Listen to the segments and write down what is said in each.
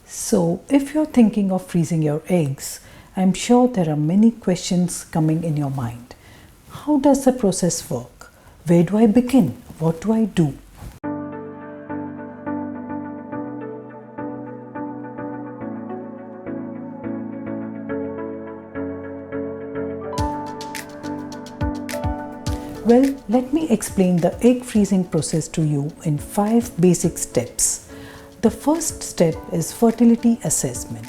So, if you're thinking of freezing your eggs, I'm sure there are many questions coming in your mind. How does the process work? Where do I begin? What do I do? Well, let me explain the egg freezing process to you in 5 basic steps. The first step is fertility assessment.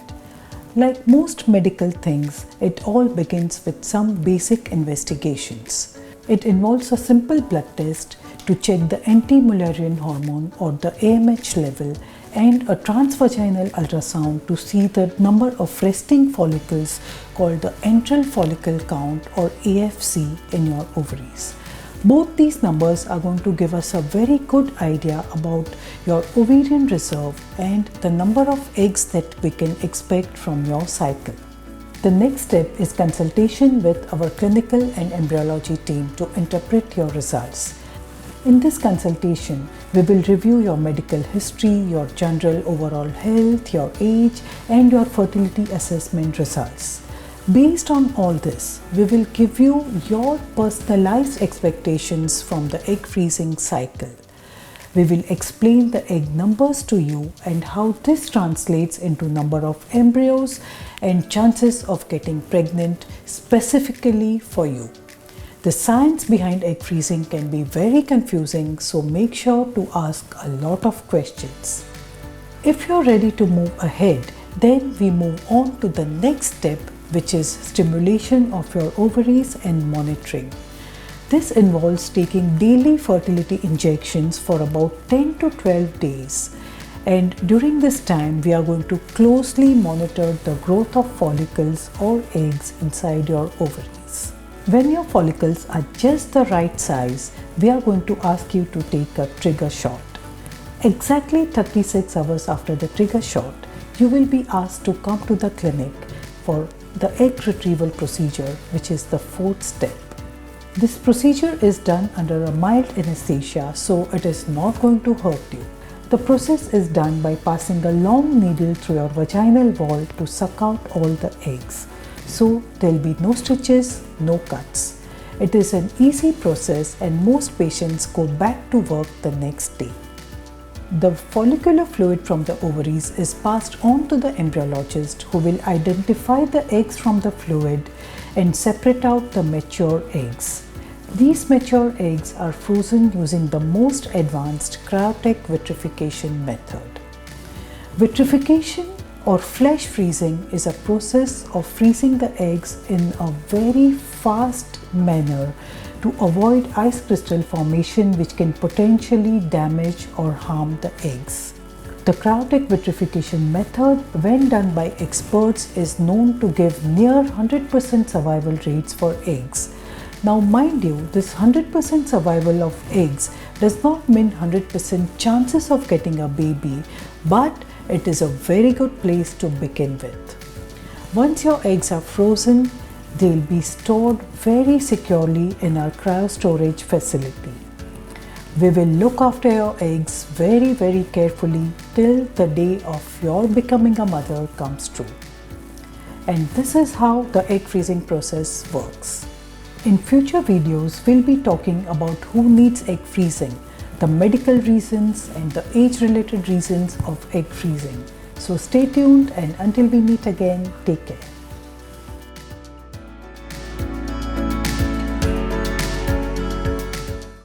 Like most medical things, it all begins with some basic investigations. It involves a simple blood test to check the anti-Mullerian hormone or the AMH level and a transvaginal ultrasound to see the number of resting follicles called the antral follicle count or AFC in your ovaries. Both these numbers are going to give us a very good idea about your ovarian reserve and the number of eggs that we can expect from your cycle. The next step is consultation with our clinical and embryology team to interpret your results. In this consultation, we will review your medical history, your general overall health, your age, and your fertility assessment results. Based on all this, we will give you your personalized expectations from the egg freezing cycle. We will explain the egg numbers to you and how this translates into number of embryos and chances of getting pregnant specifically for you. The science behind egg freezing can be very confusing, so make sure to ask a lot of questions. If you're ready to move ahead, then we move on to the next step, which is stimulation of your ovaries and monitoring. This involves taking daily fertility injections for about 10 to 12 days. And during this time, we are going to closely monitor the growth of follicles or eggs inside your ovaries. When your follicles are just the right size, we are going to ask you to take a trigger shot. Exactly 36 hours after the trigger shot, you will be asked to come to the clinic for the egg retrieval procedure, which is the 4th step. This procedure is done under a mild anesthesia, so it is not going to hurt you. The process is done by passing a long needle through your vaginal wall to suck out all the eggs. So there will be no stitches, no cuts. It is an easy process and most patients go back to work the next day. The follicular fluid from the ovaries is passed on to the embryologist, who will identify the eggs from the fluid and separate out the mature eggs. These mature eggs are frozen using the most advanced CRYOTEC vitrification method. Vitrification or flash freezing is a process of freezing the eggs in a very fast manner to avoid ice crystal formation, which can potentially damage or harm the eggs. The CRYOTEC vitrification method, when done by experts, is known to give near 100% survival rates for eggs. Now mind you, this 100% survival of eggs does not mean 100% chances of getting a baby, but it is a very good place to begin with. Once your eggs are frozen, they will be stored very securely in our cryo storage facility. We will look after your eggs very carefully till the day of your becoming a mother comes true. And this is how the egg freezing process works. In future videos, we'll be talking about who needs egg freezing, the medical reasons and the age-related reasons of egg freezing. So stay tuned, and until we meet again, take care.